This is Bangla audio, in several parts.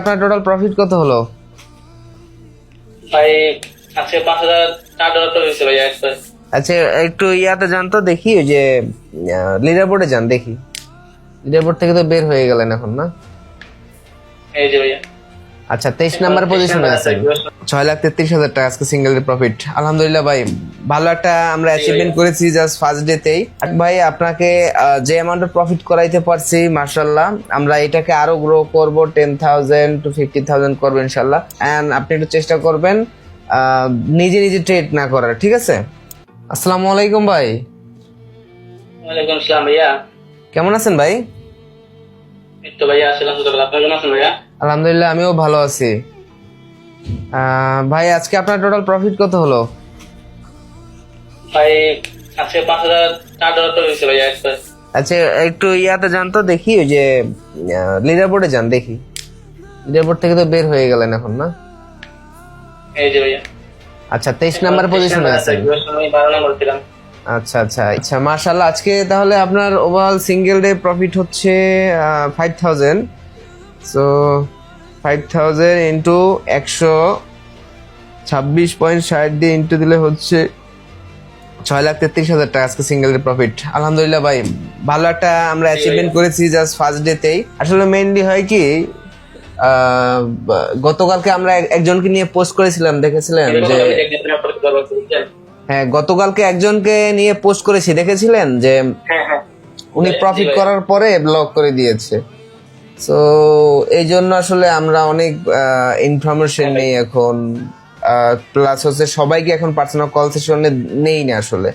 আপনার টোটাল প্রফিট কত হলো? ভাই আজকে $5,000 তো হয়েছে ভাই একবার। আচ্ছা একটু ইয়াতে যান তো দেখি, ওই যে লিডার বোর্ডে যান দেখি। লিডার বোর্ড থেকে তো বের হয়ে গেলেন এখন, না? এই যে ভাইয়া আচ্ছা 23 নাম্বার পজিশনে আছেন, 6,33,000 টাকা আজকে সিঙ্গেল ডে প্রফিট। আলহামদুলিল্লাহ ভাই, ভালো একটা আমরা অ্যাচিভমেন্ট করেছি জাস্ট ফার্স্ট ডেতেই। ভাই আপনাকে যে অ্যামাউন্টের প্রফিট করাইতে পারছি মাশাআল্লাহ, আমরা এটাকে আরো গ্রো করব, 10,000 to 50,000 করব ইনশাআল্লাহ। এন্ড আপনি একটু চেষ্টা করবেন নিজে নিজে ট্রেড না করার, ঠিক আছে? আসসালামু আলাইকুম ভাই। ওয়ালাইকুম আসসালাম ভাইয়া। কেমন আছেন ভাই? এই তো ভাইয়া আসসালাম আলাইকুম, আপনি কেমন আছেন ভাইয়া? আলহামদুলিল্লাহ আমিও ভালো আছি। ভাই আজকে আপনার টোটাল প্রফিট কত হলো? ভাই আজকে $5,000 তো হয়েছে ভাইয়া একবার। আচ্ছা একটু ইয়াতে যান তো দেখি, ওই যে লিডার বোর্ডে যান দেখি। লিডার বোর্ড থেকে তো বের হয়ে গেলেন এখন, না? এই যে ভাইয়া আচ্ছা 23 নাম্বার পজিশনে আছেন। আমি 12 নম্বর ছিলাম। আচ্ছা আচ্ছা আচ্ছা মাশাআল্লাহ, আজকে তাহলে আপনার ওভারঅল সিঙ্গেল ডে প্রফিট হচ্ছে 5,000। সো 5,000 ইন্টু 126.60 দিয়ে ইন্টু দিলে হচ্ছে 6,33,000 টাকা আজকে সিঙ্গেল ডে প্রফিট। আলহামদুলিল্লাহ ভাই, ভালো একটা আমরা অ্যাচিভমেন্ট করেছি জাস্ট ফার্স্ট ডেতেই। আসলে মেইনলি হয় কি, গতকালকে আমরা একজনকে নিয়ে পোস্ট করেছিলাম, দেখেছিলেন যে? হ্যাঁ গতকালকে একজনকে নিয়ে পোস্ট করেছি, দেখেছিলেন যে উনি প্রফিট করার পরে ব্লক করে দিয়েছে। সো এই জন্য আসলে আমরা অনেক ইনফরমেশন নেই এখন, প্লাস হচ্ছে সবাইকে এখন পার্সোনাল কল সেশনে নেই না আসলে।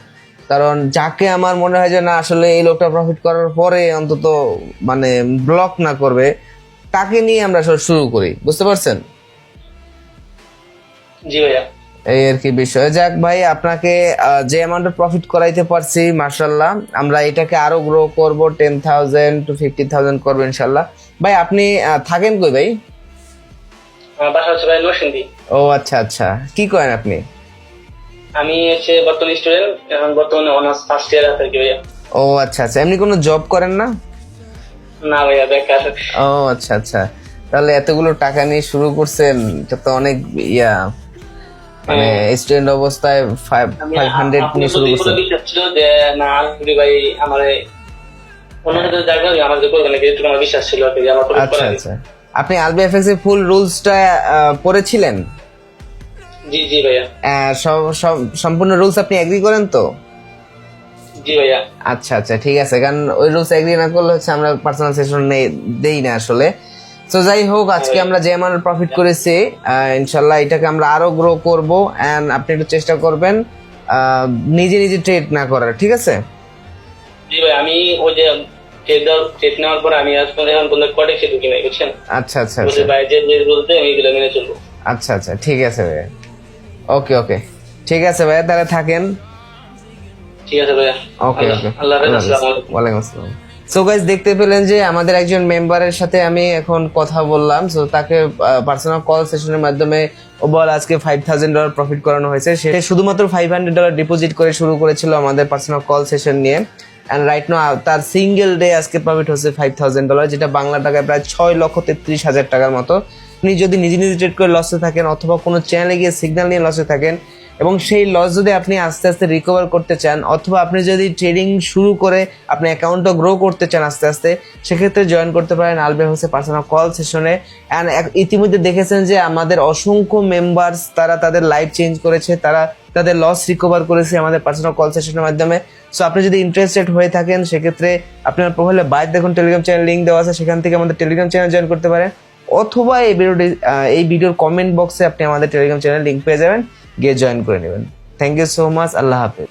কারণ যাকে আমার মনে হয় যে না আসলে এই লোকটা প্রফিট করার পরে অন্তত মানে ব্লক না করবে, তাকে নিয়ে আমরা শুরু করি, বুঝতে পারছেন? জি ভাইয়া এই আর কি বিষয়। যাক ভাই, আপনাকে যে অ্যামাউন্টের প্রফিট করাইতে পারছি মাশাআল্লাহ, আমরা এটাকে আরো গ্রো করব, 10,000 to 50,000 করব ইনশাআল্লাহ। ভাই আপনি থাকেন কই ভাই? আমার বাসা হচ্ছে ভাই নরসিংদী। ও আচ্ছা আচ্ছা, কি করেন আপনি? আমি হচ্ছে বর্তমানে স্টুডেন্ট, এখন বর্তমানে অনার্স ফার্স্ট ইয়ার আছে কি ভাইয়া। ও আচ্ছা আচ্ছা, এমনি কোনো জব করেন না? না ভাইয়া বেকার। ও আচ্ছা আচ্ছা, তাহলে এতগুলো টাকা নিয়ে শুরু করছেন, এটা তো অনেক ইয়া, মানে স্টুডেন্ট অবস্থায় 500 নিয়ে শুরু করছেন। বিশ্বাস ছিল যে না আলহামদুলিল্লাহ ভাই আমার অন্য জায়গা আমার যে করবে নাকি একটু আমার বিশ্বাস ছিল যে আমার প্রফিট আচ্ছা করা। আচ্ছা, আপনি আলবি এফএক্স এর ফুল রুলসটা পড়েছিলেন? জি জি ভাইয়া। সম্পূর্ণ রুলস আপনি এগ্রি করেন তো? জি ভাইয়া। আচ্ছা আচ্ছা ঠিক আছে, কারণ ওই রুলস এগ্রি না করলে হচ্ছে আমরা পার্সোনাল সেশন দেই না আসলে। তো যাই হোক, আজকে আমরা যে অ্যামাউন্ট প্রফিট করেছি ইনশাল্লাহ এটাকে আমরা আরো গ্রো করব। এন্ড আপনি একটু চেষ্টা করবেন নিজে নিজে ট্রেড না করার, ঠিক আছে? জি ভাই, আমি ওই যে ট্রেড নেওয়ার পর আমি আজ পর্যন্ত এখন কোনো কটেক্সে ঢুকি নাই, বুঝছেন? আচ্ছা আচ্ছা বুঝে ভাই যে রুলতে আমি এগুলো মেনে চলবো। আচ্ছা আচ্ছা ঠিক আছে ভাইয়া, ওকে ওকে ঠিক আছে ভাইয়া, তাহলে থাকেন। ঠিক আছে ভাইয়া, ওকে ওকে, আল্লাহ হাফেজ, আসসালামু আলাইকুম। ওয়ালাইকুম আসসালাম। সো গাইস দেখতে পেলেন যে আমাদের একজন মেম্বারের সাথে আমি এখন কথা বললাম। সো তাকে পার্সোনাল কল সেশনের মাধ্যমে ওভারঅল আজকে $5,000 প্রফিট করানো হয়েছে। সে শুধুমাত্র $500 ডিপোজিট করে শুরু করেছিল আমাদের পার্সোনাল কল সেশন নিয়ে। এন্ড রাইট নাও তার সিঙ্গেল ডে আজকে প্রফিট হচ্ছে $5,000, যেটা বাংলা টাকায় প্রায় 6,33,000 টাকার মতো। আপনি যদি নিজে নিজে ট্রেড করে লসে থাকেন অথবা কোনো চ্যানেলে গিয়ে সিগন্যাল নিয়ে লসে থাকেন এবং সেই লস যদি আপনি আস্তে আস্তে রিকভার করতে চান, অথবা আপনি যদি ট্রেডিং শুরু করে আপনি অ্যাকাউন্টটা গ্রো করতে চান আস্তে আস্তে, সেক্ষেত্রে জয়েন করতে পারেন আলবে হোসে পার্সোনাল কল সেশনে। অ্যান্ড ইতিমধ্যে দেখেছেন যে আমাদের অসংখ্য মেম্বার্স তারা তাদের লাইফ চেঞ্জ করেছে, তারা তাদের লস রিকভার করেছে আমাদের পার্সোনাল কল সেশনের মাধ্যমে। সো আপনি যদি ইন্টারেস্টেড হয়ে থাকেন সেক্ষেত্রে আপনার প্রোফাইলে বাইরে দেখুন টেলিগ্রাম চ্যানেল লিঙ্ক দেওয়া আছে, সেখান থেকে আমাদের টেলিগ্রাম চ্যানেল জয়েন করতে পারেন, অথবা এই ভিডিওর কমেন্ট বক্সে আপনি আমাদের টেলিগ্রাম চ্যানেল লিঙ্ক পেয়ে যাবেন, গিয়ে জয়েন করে নেবেন। থ্যাংক ইউ সো মাচ, আল্লাহ হাফেজ।